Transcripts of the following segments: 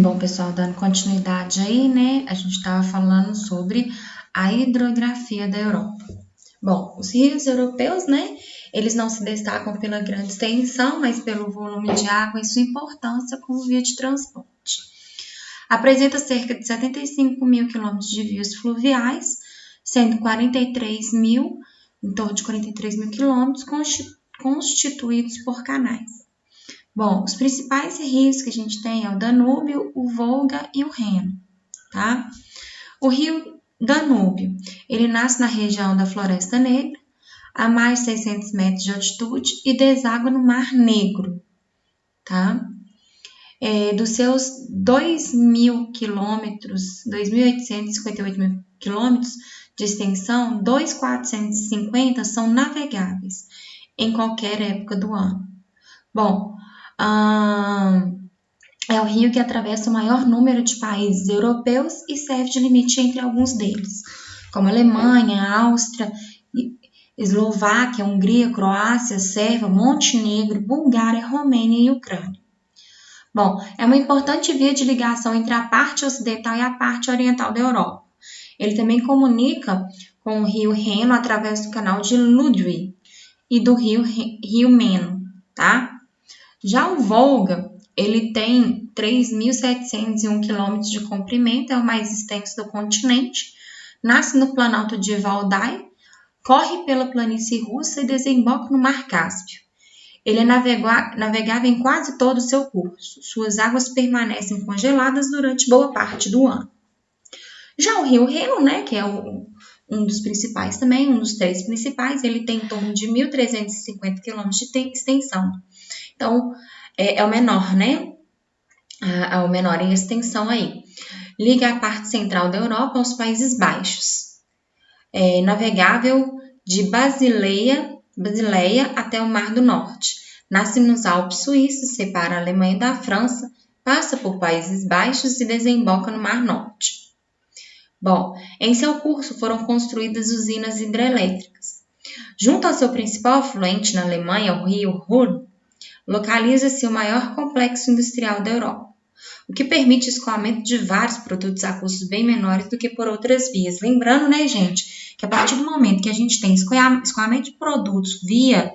Bom, pessoal, dando continuidade aí, né? A gente estava falando sobre a hidrografia da Europa. Bom, os rios europeus, né? Eles não se destacam pela grande extensão, mas pelo volume de água e sua importância como via de transporte. Apresenta cerca de 75 mil quilômetros de vias fluviais, sendo 43 mil, em torno de 43 mil quilômetros, constituídos por canais. Bom, os principais rios que a gente tem é o Danúbio, o Volga e o Reno, tá? O rio Danúbio, ele nasce na região da Floresta Negra, a mais de 600 metros de altitude e deságua no Mar Negro, tá? Dos seus 2.000 quilômetros, 2.858 mil quilômetros de extensão, 2.450 são navegáveis em qualquer época do ano. Bom, é o rio que atravessa o maior número de países europeus e serve de limite entre alguns deles, como Alemanha, Áustria, Eslováquia, Hungria, Croácia, Sérvia, Montenegro, Bulgária, Romênia e Ucrânia. Bom, é uma importante via de ligação entre a parte ocidental e a parte oriental da Europa. Ele também comunica com o rio Reno através do canal de Ludwig e do rio Meno, tá? Já o Volga, ele tem 3.701 quilômetros de comprimento, é o mais extenso do continente, nasce no Planalto de Valdai, corre pela planície russa e desemboca no Mar Cáspio. Ele é navegável em quase todo o seu curso. Suas águas permanecem congeladas durante boa parte do ano. Já o rio Reno, né, que é um dos principais também, um dos três principais, ele tem em torno de 1.350 quilômetros de extensão. Então, é o menor, né? É o menor em extensão aí. Liga a parte central da Europa aos Países Baixos. É navegável de Basileia até o Mar do Norte. Nasce nos Alpes suíços, separa a Alemanha da França, passa por Países Baixos e desemboca no Mar Norte. Bom, em seu curso foram construídas usinas hidrelétricas. Junto ao seu principal afluente na Alemanha, o rio Ruhr, localiza-se o maior complexo industrial da Europa, o que permite o escoamento de vários produtos a custos bem menores do que por outras vias. Lembrando, né, gente, que a partir do momento que a gente tem escoamento de produtos via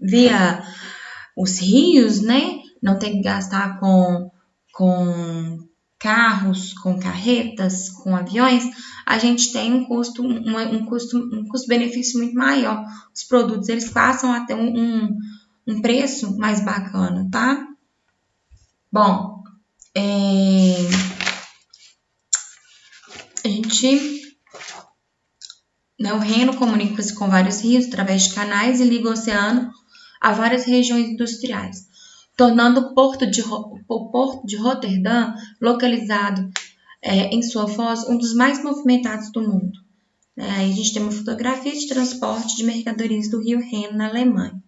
via os rios, né, não tem que gastar com carros, com carretas, com aviões, a gente tem um custo-benefício muito maior. Os produtos, eles passam a ter um preço mais bacana, tá? Bom, o Reno comunica-se com vários rios através de canais e liga o oceano a várias regiões industriais, tornando o Porto de Roterdã, localizado em sua foz, um dos mais movimentados do mundo. Aí a gente tem uma fotografia de transporte de mercadorias do rio Reno, na Alemanha.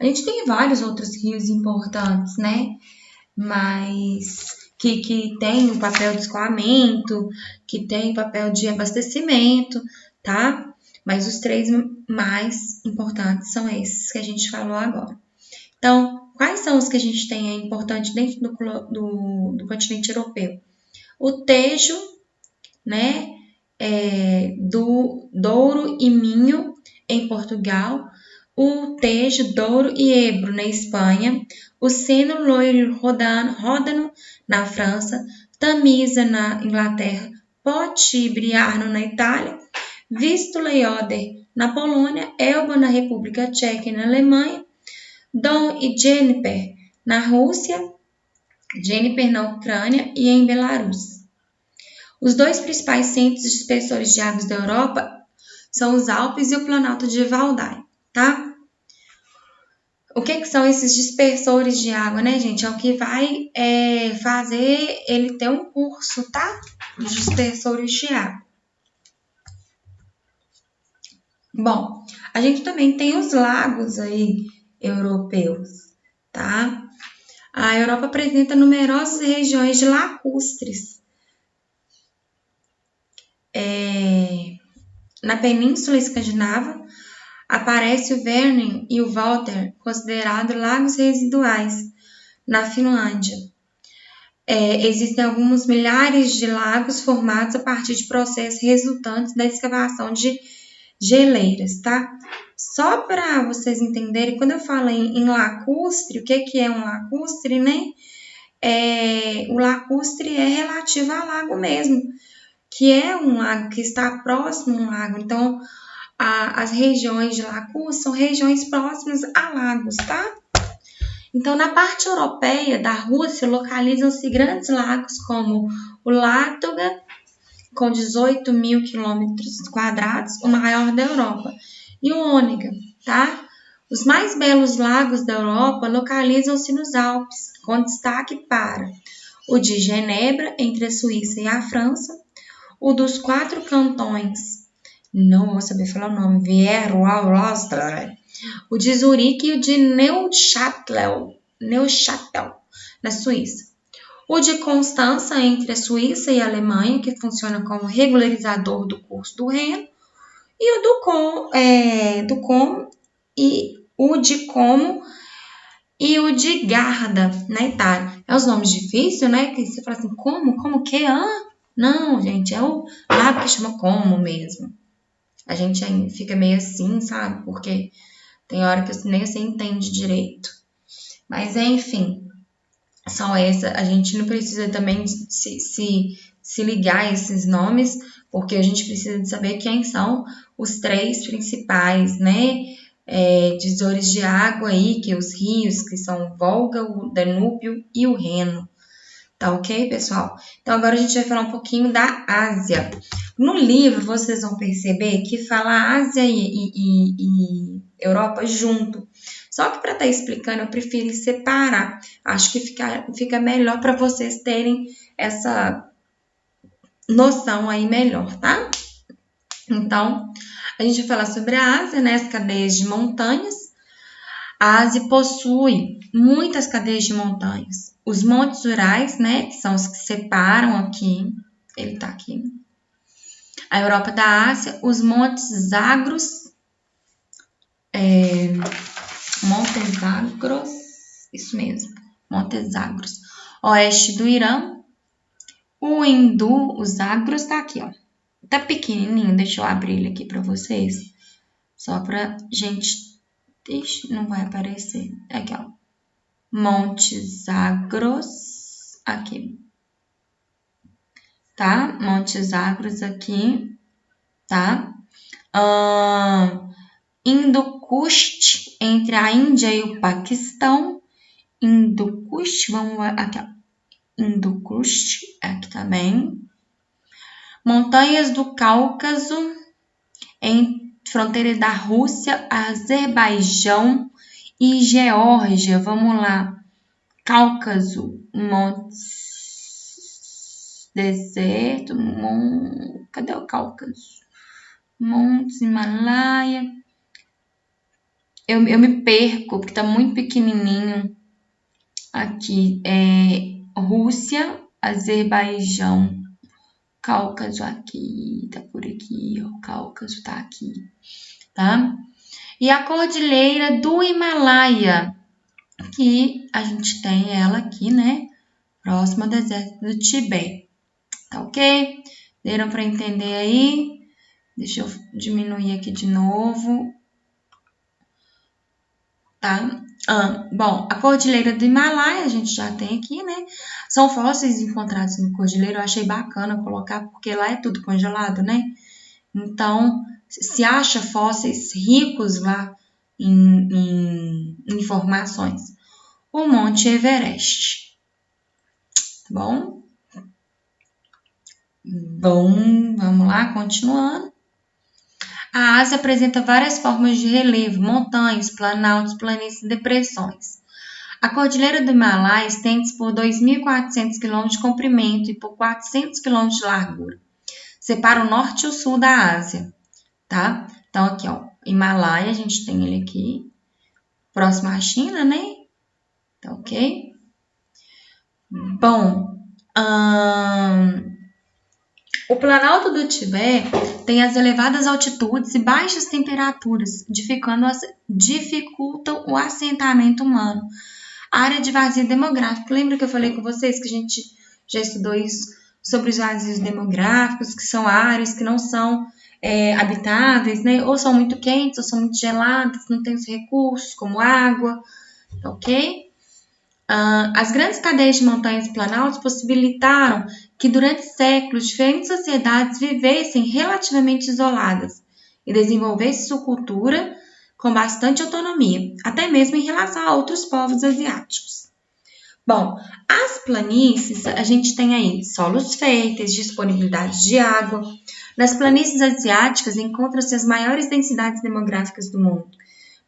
A gente tem vários outros rios importantes, né? Mas que tem o papel de escoamento, que tem o papel de abastecimento, tá? Mas os três mais importantes são esses que a gente falou agora. Então, quais são os que a gente tem importante dentro do continente europeu? O Tejo, né? Do Douro e Minho, em Portugal, o Tejo, Douro e Ebro, na Espanha, o Seno, Loire e Ródano, na França, Tamisa, na Inglaterra, Potibre e Arno, na Itália, Vistula e Oder, na Polônia, Elba, na República Tcheca e na Alemanha, Don e Dnieper, na Rússia, Dnieper, na Ucrânia e em Belarus. Os dois principais centros dispersores de águas da Europa são os Alpes e o Planalto de Valdai, tá? O que são esses dispersores de água, né, gente? É o que vai fazer ele ter um curso, tá? De dispersores de água. Bom, a gente também tem os lagos aí europeus, tá? A Europa apresenta numerosas regiões de lacustres. Na Península Escandinava, aparece o Vänern e o Vättern, considerados lagos residuais, na Finlândia. Existem alguns milhares de lagos formados a partir de processos resultantes da escavação de geleiras, tá? Só para vocês entenderem, quando eu falo em lacustre, o que é um lacustre, né? O lacustre é relativo ao lago mesmo, que é um lago que está próximo a um lago. Então, as regiões de lacustre são regiões próximas a lagos, tá? Então, na parte europeia da Rússia, localizam-se grandes lagos como o Ládoga, com 18 mil quilômetros quadrados, o maior da Europa, e o Ônega, tá? Os mais belos lagos da Europa localizam-se nos Alpes, com destaque para o de Genebra, entre a Suíça e a França, o dos 4 cantões, não vou saber falar o nome, o de Zurique e o de Neuchâtel, na Suíça. O de Constança, entre a Suíça e a Alemanha, que funciona como regularizador do curso do Reno, e o de Como e o de Garda, na Itália. É os nomes difíceis, né? Que você fala assim, como que? Não, gente, é o lago que chama Como mesmo. A gente fica meio assim, sabe? Porque tem hora que nem você entende direito. Mas, enfim, são essas. A gente não precisa também se ligar a esses nomes, porque a gente precisa de saber quem são os 3 principais, né? Divisores de água aí, que os rios, que são o Volga, o Danúbio e o Reno. Tá ok, pessoal? Então, agora a gente vai falar um pouquinho da Ásia. No livro, vocês vão perceber que fala Ásia e Europa junto. Só que para estar explicando, eu prefiro separar. Acho que fica melhor para vocês terem essa noção aí melhor, tá? Então, a gente vai falar sobre a Ásia, né? As cadeias de montanhas. A Ásia possui muitas cadeias de montanhas. Os montes Urais, né, que são os que separam aqui, ele tá aqui. A Europa da Ásia, os montes Zagros, Montes Zagros, isso mesmo, Montes Zagros. Oeste do Irã, o Hindu, os Zagros tá aqui, ó. Tá pequenininho, deixa eu abrir ele aqui para vocês, só pra gente, não vai aparecer, aqui ó. Montes Zagros, aqui, tá? Montes Zagros aqui, tá? Hindu-Kush, entre a Índia e o Paquistão. Hindu-Kush, vamos aqui, ó. Hindu-Kush, aqui também. Montanhas do Cáucaso, em fronteira da Rússia, Azerbaijão e Geórgia. Vamos lá. Cáucaso, montes, deserto, cadê o Cáucaso? Montes, Himalaia. Eu me perco, porque tá muito pequenininho. Aqui, Rússia, Azerbaijão, Cáucaso aqui, tá por aqui, ó, Cáucaso tá aqui, tá? E a Cordilheira do Himalaia, que a gente tem ela aqui, né? Próxima ao deserto do Tibete, tá ok? Deram para entender aí? Deixa eu diminuir aqui de novo, tá? Bom, a Cordilheira do Himalaia a gente já tem aqui, né? São fósseis encontrados na Cordilheira, eu achei bacana colocar, porque lá é tudo congelado, né? Então, se acha fósseis ricos lá em informações. O Monte Everest, tá bom? Bom, vamos lá, continuando. A Ásia apresenta várias formas de relevo, montanhas, planaltos, planícies e depressões. A Cordilheira do Himalaia estende-se por 2.400 km de comprimento e por 400 km de largura. Separa o norte e o sul da Ásia, tá? Então, aqui, ó, Himalaia, a gente tem ele aqui, próximo à China, né? Tá ok? Bom, O Planalto do Tibete tem as elevadas altitudes e baixas temperaturas, dificultam o assentamento humano. A área de vazio demográfico. Lembra que eu falei com vocês que a gente já estudou isso sobre os vazios demográficos, que são áreas que não são habitáveis, né? Ou são muito quentes, ou são muito geladas, não tem os recursos, como água, ok? As grandes cadeias de montanhas e planaltos possibilitaram que durante séculos diferentes sociedades vivessem relativamente isoladas e desenvolvessem sua cultura com bastante autonomia, até mesmo em relação a outros povos asiáticos. Bom, as planícies, a gente tem aí solos férteis, disponibilidade de água. Nas planícies asiáticas encontram-se as maiores densidades demográficas do mundo,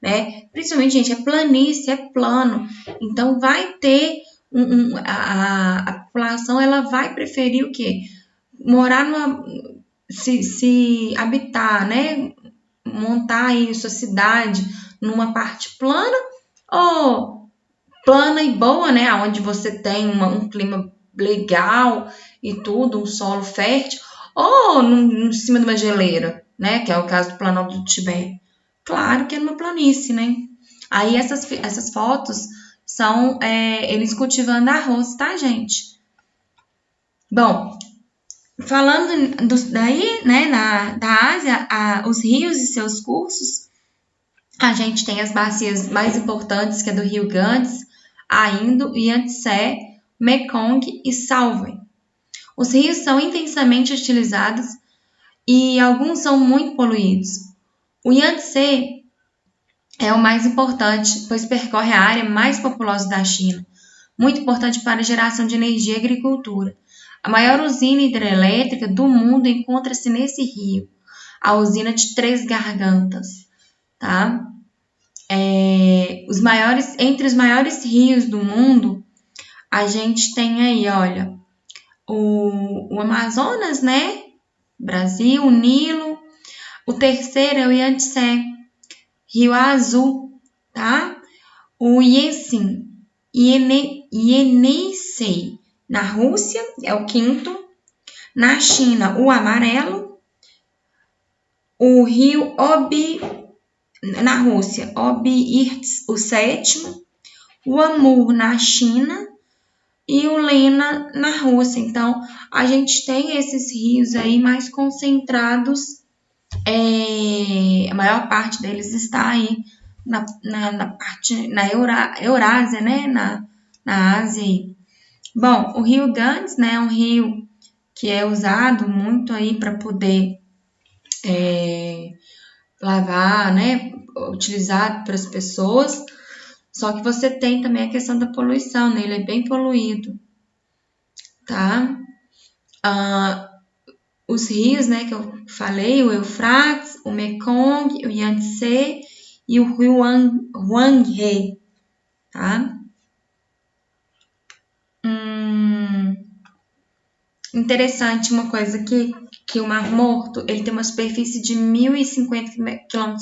né? Principalmente, gente, é planície, é plano. Então, vai ter a população, ela vai preferir o quê? Morar se habitar, né? Montar aí sua cidade numa parte plana ou plana e boa, né? Onde você tem um clima legal e tudo, um solo fértil, ou em cima de uma geleira, né? Que é o caso do Planalto do Tibete. Claro que é numa planície, né? Aí essas fotos são eles cultivando arroz, tá, gente? Bom, falando daí, né, da Ásia, os rios e seus cursos, a gente tem as bacias mais importantes, que é do rio Ganges, a Indo, Yangtze, Mekong e Salween. Os rios são intensamente utilizados e alguns são muito poluídos. O Yangtze é o mais importante, pois percorre a área mais populosa da China, muito importante para a geração de energia e agricultura. A maior usina hidrelétrica do mundo encontra-se nesse rio, a usina de Três Gargantas, tá? Entre os maiores rios do mundo, a gente tem aí, olha, o Amazonas, né? Brasil, o Nilo. O terceiro é o Yangtze, Rio Azul, tá? O Yenisei, na Rússia, é o quinto. Na China, o amarelo. O rio Obi, na Rússia, Obi-Irtys, o sétimo. O Amur, na China. E o Lena, na Rússia. Então, a gente tem esses rios aí mais concentrados. A maior parte deles está aí na Eurásia, né? Na Ásia aí. Bom, o rio Ganges, né, é um rio que é usado muito aí para poder lavar, né, utilizado para as pessoas. Só que você tem também a questão da poluição, né? Ele é bem poluído, tá? Os rios, né, que eu falei, o Eufrates, o Mekong, o Yangtze e o rio Huanghe, tá? Interessante uma coisa que o Mar Morto, ele tem uma superfície de 1.050 km².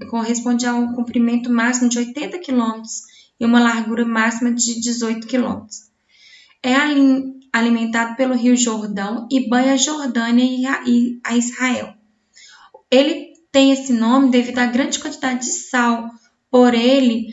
Corresponde a um comprimento máximo de 80 km e uma largura máxima de 18 km. É alimentado pelo Rio Jordão e banha a Jordânia e a Israel. Ele tem esse nome devido à grande quantidade de sal por ele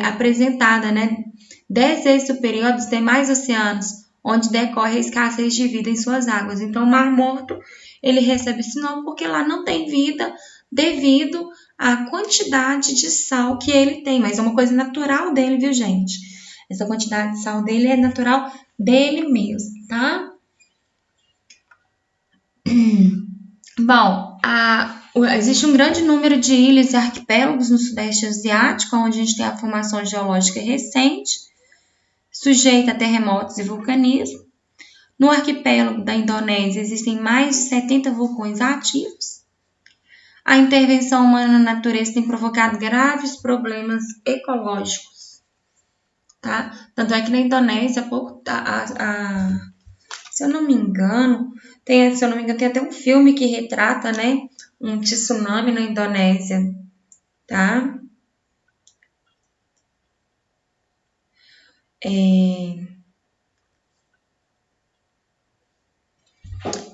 apresentada, né? 10 vezes superior aos demais oceanos, onde decorre a escassez de vida em suas águas. Então, o Mar Morto, ele recebe esse nome porque lá não tem vida devido à quantidade de sal que ele tem, mas é uma coisa natural dele, viu, gente? Essa quantidade de sal dele é natural dele mesmo, tá? Bom, existe um grande número de ilhas e arquipélagos no Sudeste Asiático, onde a gente tem a formação geológica recente, sujeita a terremotos e vulcanismo. No arquipélago da Indonésia existem mais de 70 vulcões ativos. A intervenção humana na natureza tem provocado graves problemas ecológicos, tá? Tanto é que na Indonésia, se eu não me engano, tem até um filme que retrata, né, um tsunami na Indonésia, tá?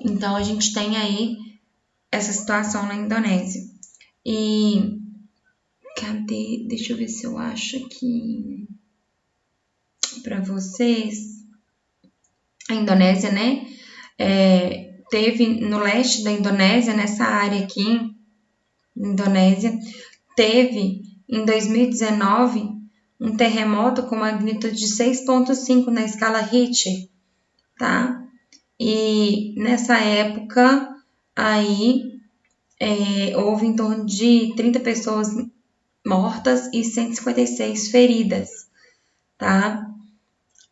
Então, a gente tem aí essa situação na Indonésia. E cadê? Deixa eu ver se eu acho aqui para vocês. A Indonésia, né? Teve no leste da Indonésia, nessa área aqui, Indonésia, teve em 2019 um terremoto com magnitude de 6,5 na escala Richter, tá? E nessa época aí houve em torno de 30 pessoas mortas e 156 feridas, tá?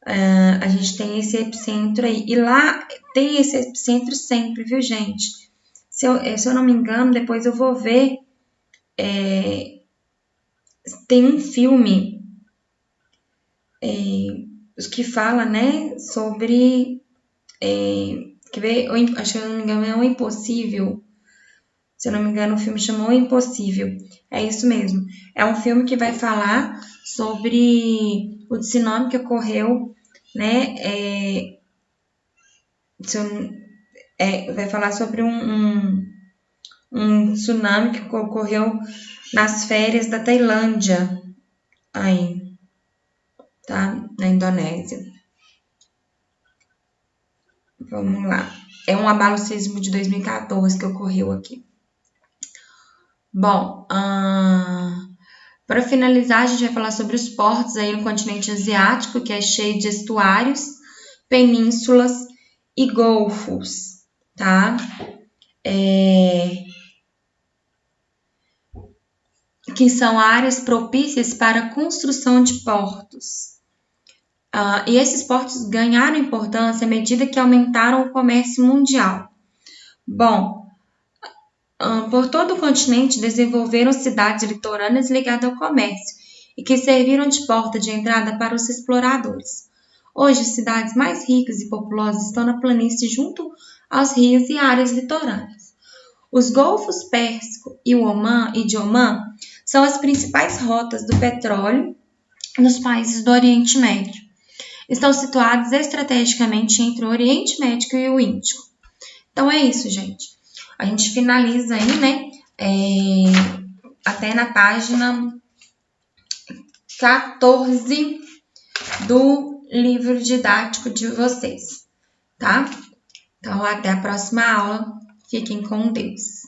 A gente tem esse epicentro aí. E lá tem esse epicentro sempre, viu, gente? Se eu não me engano, depois eu vou ver. Tem um filme que fala, né, sobre. Quer ver? Acho que, se eu não me engano, é O Impossível. Se eu não me engano, o filme chamou O Impossível. É isso mesmo. É um filme que vai falar sobre o tsunami que ocorreu, né? Vai falar sobre um tsunami que ocorreu nas férias da Tailândia, aí, tá? Na Indonésia. Vamos lá. É um abalo sísmico de 2014 que ocorreu aqui. Bom, para finalizar, a gente vai falar sobre os portos aí no continente asiático, que é cheio de estuários, penínsulas e golfos, tá? Que são áreas propícias para a construção de portos. E esses portos ganharam importância à medida que aumentaram o comércio mundial. Bom, por todo o continente desenvolveram cidades litorâneas ligadas ao comércio e que serviram de porta de entrada para os exploradores. Hoje, as cidades mais ricas e populosas estão na planície junto aos rios e áreas litorâneas. Os Golfos Pérsico e de Omã são as principais rotas do petróleo nos países do Oriente Médio. Estão situados estrategicamente entre o Oriente Médio e o Índico. Então é isso, gente. A gente finaliza aí, né? Até na página 14 do livro didático de vocês, tá? Então, até a próxima aula. Fiquem com Deus.